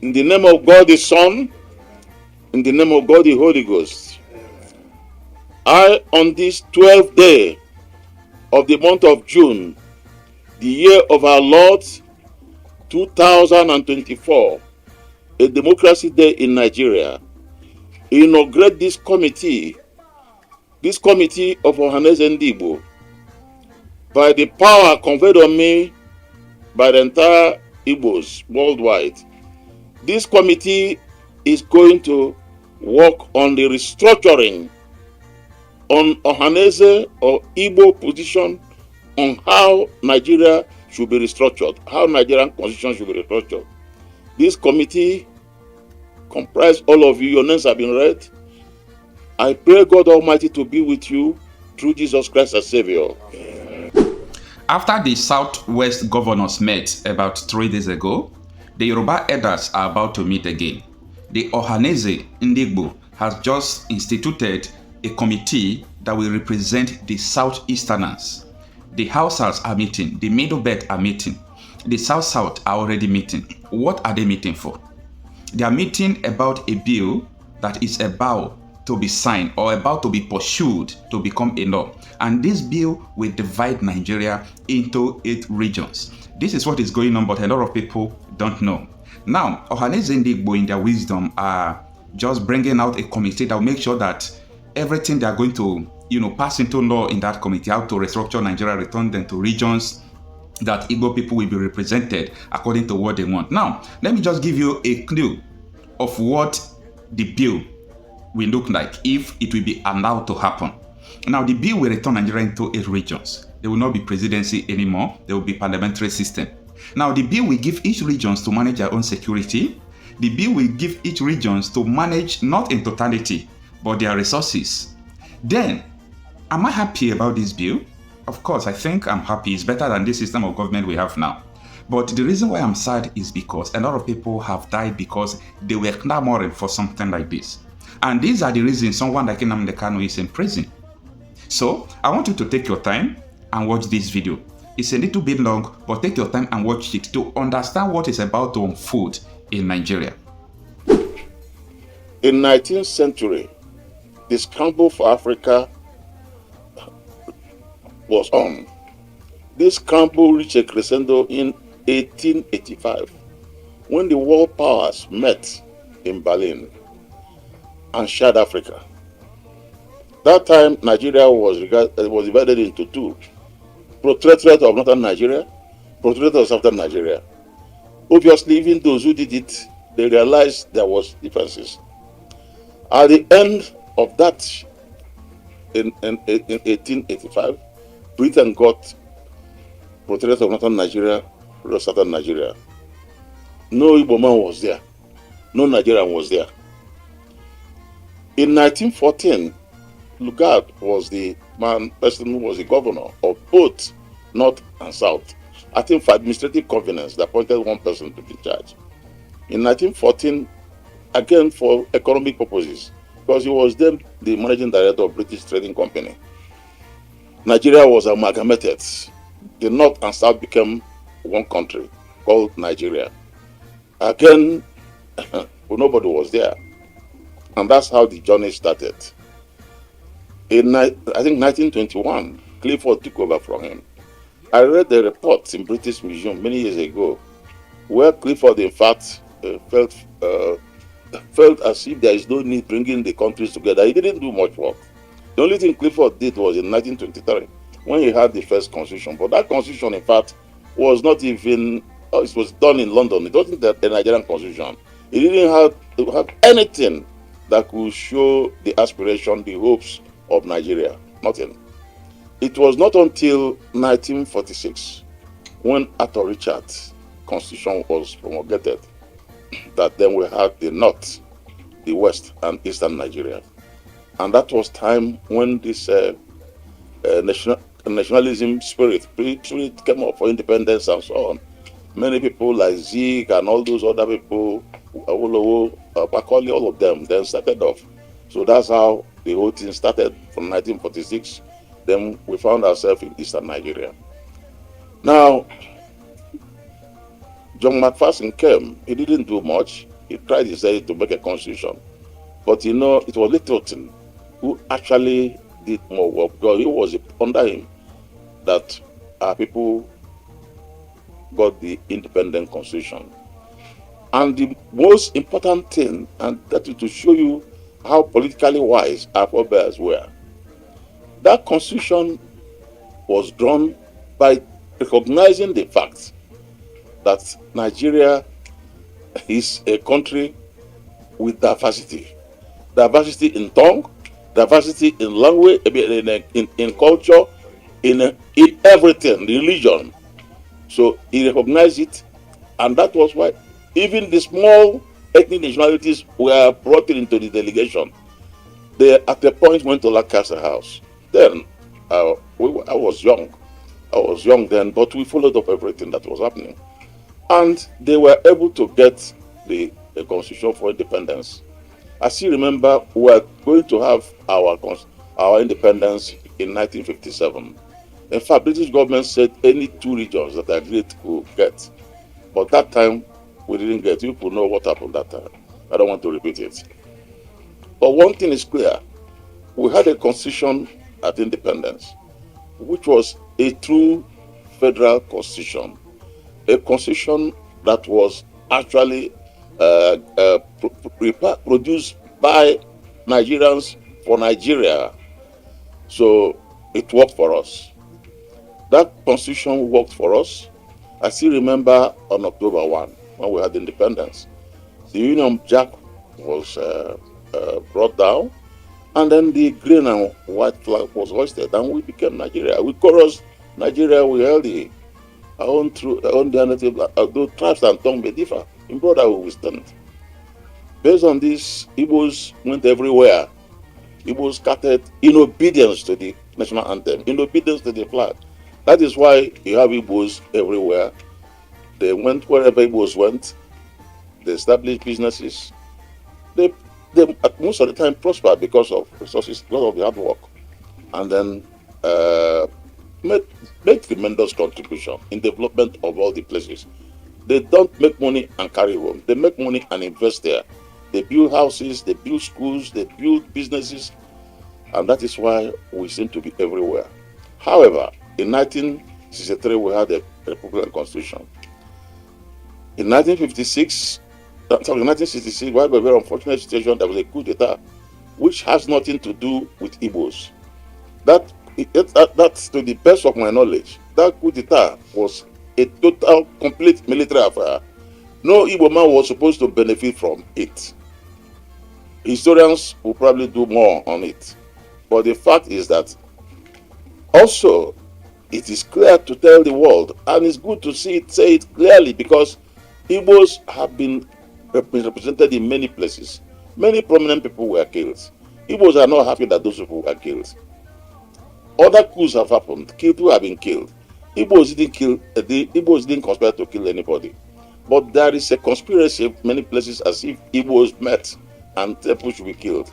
In the name of God the Son, in the name of God the Holy Ghost, I, on this 12th day of the month of June, the year of our Lord 2024, a democracy day in Nigeria, inaugurate this committee of Ohaneze Ndigbo, by the power conferred on me by the entire Igbos worldwide. This committee is going to work on the restructuring on Ohaneze or Igbo position on how Nigeria should be restructured, how Nigerian constitution should be restructured. This committee comprise all of you. Your names have been read. I pray God Almighty to be with you through Jesus Christ as Savior. After the Southwest governors met about 3 days ago, the Yoruba elders are about to meet again. The Ohaneze Ndigbo has just instituted a committee that will represent the Southeasterners. The Hausas are meeting, the Middle Belt are meeting, the South-South are already meeting. What are they meeting for? They are meeting about a bill that is about to be signed or about to be pursued to become a law. And this bill will divide Nigeria into 8 regions. This is what is going on, but a lot of people don't know. Now, Ohaneze Ndigbo, in their wisdom, are just bringing out a committee that will make sure that everything they are going to, pass into law in that committee, how to restructure Nigeria, return them to regions that Igbo people will be represented according to what they want. Now, let me just give you a clue of what the bill will look like if it will be allowed to happen. Now, the bill will return Nigeria into 8 regions. There will not be presidency anymore. There will be parliamentary system. Now, the bill will give each regions to manage their own security. The bill will give each regions to manage not in totality, but their resources. Then, am I happy about this bill? Of course, I think I'm happy. It's better than this system of government we have now. But the reason why I'm sad is because a lot of people have died because they were clamoring for something like this. And these are the reasons someone like nnamdi Kanu is in prison. So, I want you to take your time and watch this video. It's a little bit long, but take your time and watch it to understand what is about to unfold in Nigeria. In 19th century, the scramble for Africa was on. This scramble reached a crescendo in 1885 when the world powers met in Berlin and shared Africa. That time, Nigeria was divided into 2. Protectorate of Northern Nigeria, Protectorate of Southern Nigeria. Obviously, even those who did it, they realized there was differences. At the end of that, in 1885, Britain got Protectorate of Northern Nigeria, Southern Nigeria. No Igbo man was there. No Nigerian was there. In 1914, Lugard was the person who was the governor of both North and South. I think for administrative convenience, they appointed one person to be in charge. In 1914, again for economic purposes, because he was then the managing director of British Trading Company. Nigeria was amalgamated. The North and South became one country called Nigeria. Again, nobody was there. And that's how the journey started. In, I think, 1921, Clifford took over from him. I read the reports in British Museum many years ago, where Clifford, in fact, felt as if there is no need bringing the countries together. He didn't do much work. The only thing Clifford did was in 1923, when he had the first constitution. But that constitution, in fact, was not even, it was done in London. It wasn't a Nigerian constitution. It didn't have anything that could show the aspiration, the hopes of Nigeria. Nothing. It was not until 1946, when Arthur Richard's constitution was promulgated, that then we had the North, the West, and Eastern Nigeria. And that was time when this nationalism spirit came up for independence and so on. Many people like Zeke and all those other people, Bakoli, all of them, then started off. So that's how the whole thing started from 1946. Then we found ourselves in Eastern Nigeria. Now, John McPherson came. He didn't do much. He tried his best to make a constitution. But you know, it was Littleton who actually did more work because it was under him that our people got the independent constitution. And the most important thing, and that is to show you how politically wise our forebears were, that constitution was drawn by recognizing the fact that Nigeria is a country with diversity. Diversity in tongue, diversity in language, in culture, in everything, religion. So he recognized it, and that was why even the small ethnic nationalities were brought into the delegation. They at a point went to Lancaster House. Then I was young. I was young then, but we followed up everything that was happening. And they were able to get the Constitution for Independence. I still remember we were going to have our independence in 1957. In fact, British government said any two regions that agreed could get. But that time, we didn't get. You people know what happened that time. I don't want to repeat it. But one thing is clear. We had a constitution at independence, which was a true federal constitution. A constitution that was actually produced by Nigerians for Nigeria. So it worked for us. That constitution worked for us. I still remember on October 1, when we had independence, the Union Jack was brought down, and then the green and white flag was hoisted, and we became Nigeria. We chorused Nigeria, we held our own native, though tribes and tongue may differ. In brotherhood we stand. Based on this, Igbos went everywhere. Igbos scattered in obedience to the national anthem, in obedience to the flag. That is why you have Igbos everywhere. They went wherever Igbos went. They established businesses. They most of the time prospered because of resources, because of the hard work. And then made tremendous contribution in development of all the places. They don't make money and carry home. They make money and invest there. They build houses, they build schools, they build businesses, and that is why we seem to be everywhere. However, in 1963, we had a Republican Constitution. In 1966, we had a very unfortunate situation. There was a coup d'etat, which has nothing to do with Igbos. That's to the best of my knowledge. That coup d'etat was a total, complete military affair. No Igbo man was supposed to benefit from it. Historians will probably do more on it. But the fact is that also it is clear to tell the world, and it's good to say it clearly, because Igbos have been represented in many places. Many prominent people were killed. Igbos are not happy that those people were killed. Other coups have happened. People have been killed. Igbos didn't conspire to kill anybody. But there is a conspiracy in many places as if Igbos met and people should be killed.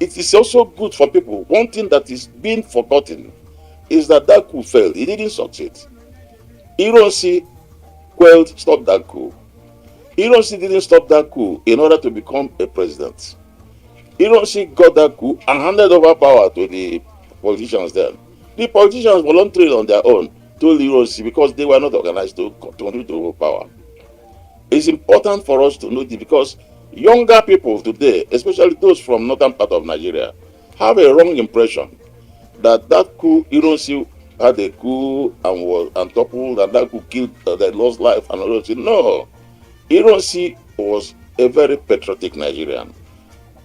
It is also good for people. One thing that is being forgotten is that coup failed. It didn't succeed. Ironsi stopped that coup. Ironsi didn't stop that coup in order to become a president. Ironsi got that coup and handed over power to the politicians then. The politicians voluntarily on their own told Ironsi, because they were not organized, to continue to hold power. It's important for us to know this, because younger people today, especially those from northern part of Nigeria, have a wrong impression that coup, Ironsi had a coup and toppled, and that coup killed, they lost life and all that. No, Ironsi was a very patriotic Nigerian,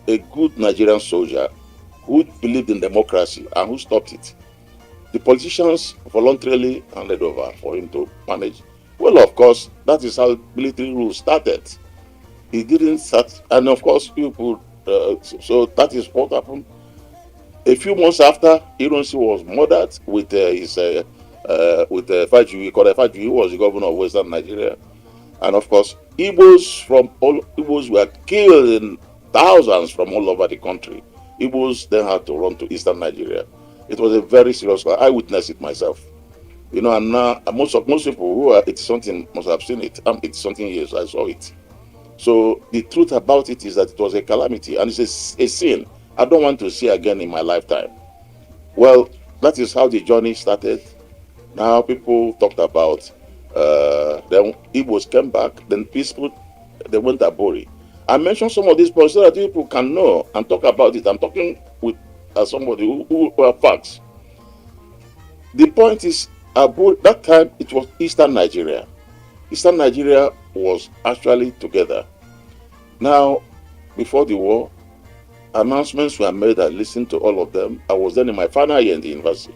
a good Nigerian soldier who believed in democracy and who stopped it. The politicians voluntarily handed over for him to manage. Well, of course, that is how military rule started. It didn't start, and of course, people. So that is what happened. A few months after, Ironsi was murdered with his Fajui, called Fajui, who was the governor of Western Nigeria, and of course, Igbos were killed in thousands from all over the country. Igbos then had to run to Eastern Nigeria. It was a very serious. I witnessed it myself. And now most people who are 80 something must have seen it. I'm 80 something years, I saw it. So the truth about it is that it was a calamity and it's a sin I don't want to see again in my lifetime. Well, that is how the journey started. Now people talked about then Igbos came back, then peaceful they went Aburi. I mentioned some of these points so that people can know and talk about it. I'm talking with somebody who are facts. The point is, Aburi, that time it was Eastern Nigeria. Eastern Nigeria was actually together. Now, before the war, announcements were made. I listened to all of them. I was then in my final year in the university.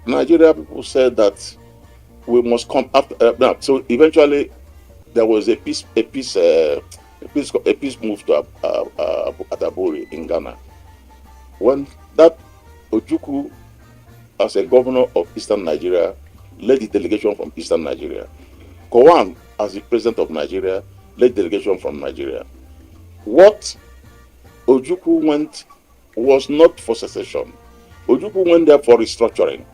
Nigeria people said that we must come after. Now, so eventually, there was a peace move to at Aburi in Ghana. When that Ojukwu, as a governor of Eastern Nigeria, led the delegation from Eastern Nigeria. Kowan, as the president of Nigeria, led delegation from Nigeria. What Ojukwu went was not for secession. Ojukwu went there for restructuring.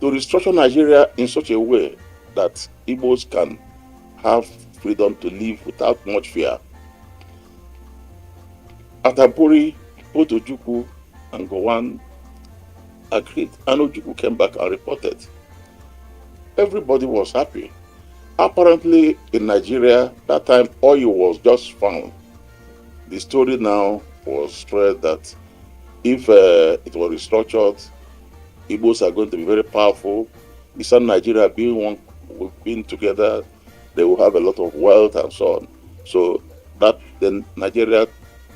To restructure Nigeria in such a way that Igbos can have freedom to live without much fear. At Aburi, both Ojukwu and Gowon agreed, and Ojukwu came back and reported. Everybody was happy. Apparently, in Nigeria, that time oil was just found. The story now was spread that if it was restructured, Igbos are going to be very powerful. Eastern Nigeria being together, they will have a lot of wealth and so on. So that then Nigeria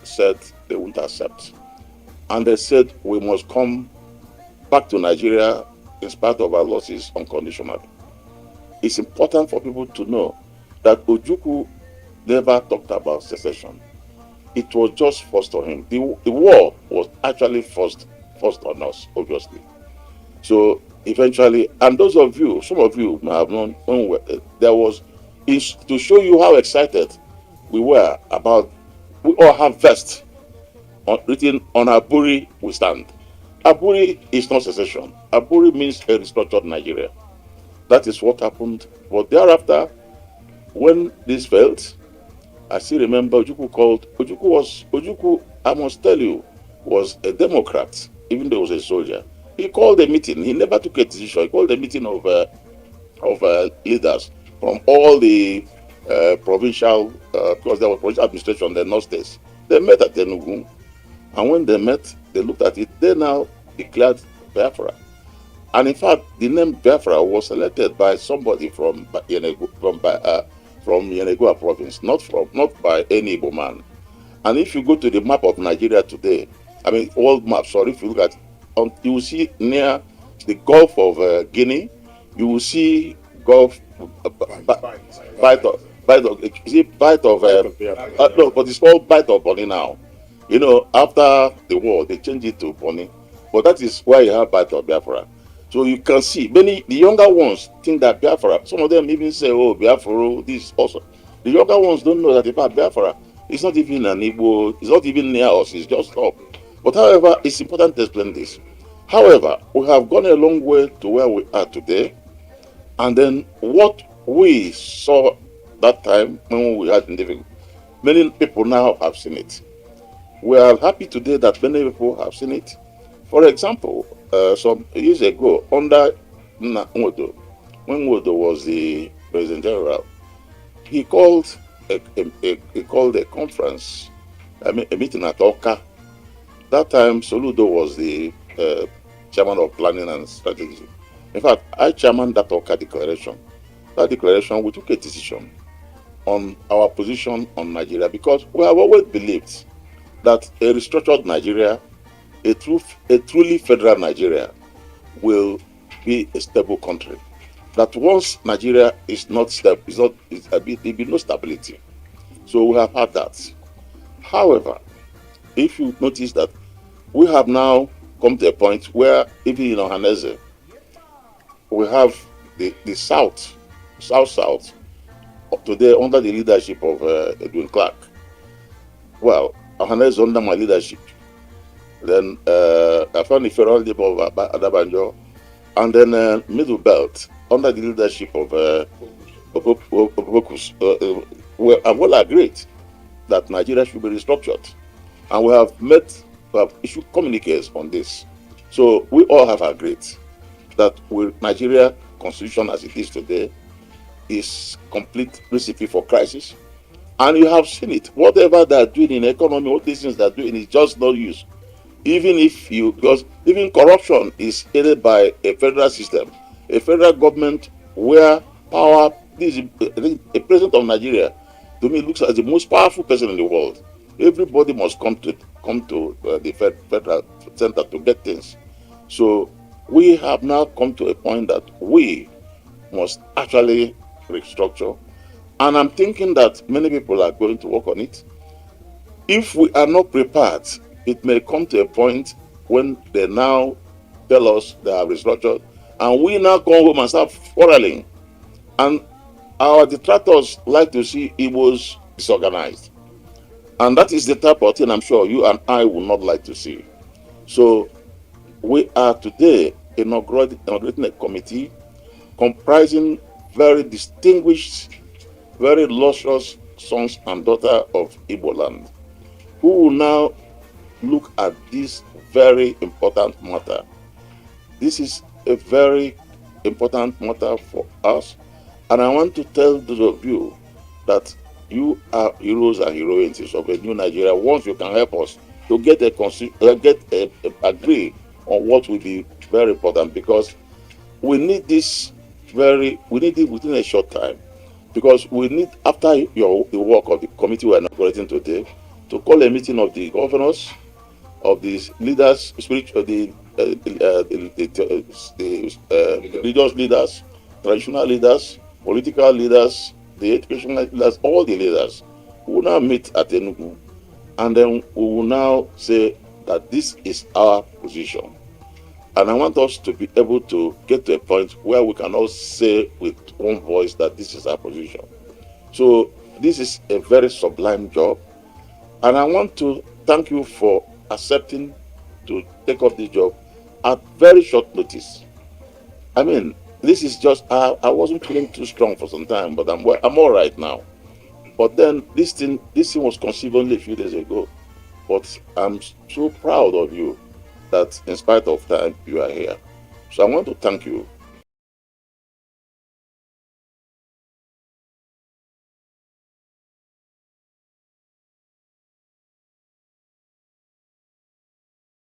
said they wouldn't accept. And they said we must come back to Nigeria in spite of our losses unconditionally. It's important for people to know that Ojukwu never talked about secession. It was just forced on him. The war was actually forced on us, obviously. So eventually, and those of you, some of you may have known when there was, is to show you how excited we were about, we all have vests written on Aburi we stand. Aburi is not secession. Aburi means a restructured Nigeria. That is what happened. But thereafter, when this failed, I still remember Ojukwu, I must tell you, was a Democrat, even though he was a soldier. He called a meeting. He never took a decision. He called a meeting of leaders from all the provincial, because there was provincial administration in the North States. They met at Tinubu, and when they met, they looked at it. They now declared Biafra. And in fact, the name Biafra was selected by somebody from Yenagua province, not by any Igbo man. And if you go to the map of Nigeria today, I mean old map, sorry, if you look at, you will see near the Gulf of Guinea, you will see Gulf Bight of no, but it's called Bight of Bonny now. After the war, they changed it to Bonny, but that is why you have Bight of Biafra. So you can see the younger ones think that Biafra, some of them even say, oh, Biafra, this also. The younger ones don't know that in fact Biafra is not even an Igbo, it's not even near us, it's just up. But however, it's important to explain this. However, we have gone a long way to where we are today. And then what we saw that time when we had living, many people now have seen it. We are happy today that many people have seen it. For example, some years ago, under Nwodo, when Nwodo was the President General, he called a conference, a meeting at Oka. That time, Soludo was the chairman of planning and strategy. In fact, I chairman that Oka declaration. That declaration, we took a decision on our position on Nigeria because we have always believed that a restructured Nigeria, a truly federal Nigeria, will be a stable country. That once Nigeria is not stable, there will be no stability. So we have had that. However, if you notice that we have now come to a point where even in Ohaneze, we have the South today under the leadership of Edwin Clark. Well, Ohaneze under my leadership. Then I found the federal leader of Adabanjo and then Middle Belt under the leadership of Opokus. Well agreed that Nigeria should be restructured, and we have issued communiques on this. So we all have agreed that with Nigeria constitution as it is today is complete recipe for crisis. And you have seen it. Whatever they are doing in economy, what these things they are doing is just no use. Because even corruption is aided by a federal system, a federal government where power, a president of Nigeria, to me looks as the most powerful person in the world. Everybody must come to the federal center to get things. So we have now come to a point that we must actually restructure. And I'm thinking that many people are going to work on it. If we are not prepared, it may come to a point when they now tell us they are restructured, and we now come home and start quarreling. And our detractors like to see Igbos disorganized. And that is the type of thing I'm sure you and I would not like to see. So we are today inaugurating a committee comprising very distinguished, very illustrious sons and daughters of Igbo land, who will now look at this very important matter. This is a very important matter for us, and I want to tell those of you that you are heroes and heroines of a new Nigeria. Once you can help us to get agree on what will be very important, because we need it within a short time, because we need, after the work of the committee we are inaugurating today, to call a meeting of the governors, of the leaders, the religious leaders, traditional leaders, political leaders, the educational leaders, all the leaders who will now meet at Enugu, and then we will now say that this is our position. And I want us to be able to get to a point where we can all say with one voice that this is our position. So this is a very sublime job, and I want to thank you for accepting to take up this job at very short notice. I mean, this is just, I wasn't feeling too strong for some time, but I'm all right now. But then this thing was conceived only a few days ago. But I'm so proud of you that in spite of time, you are here. So I want to thank you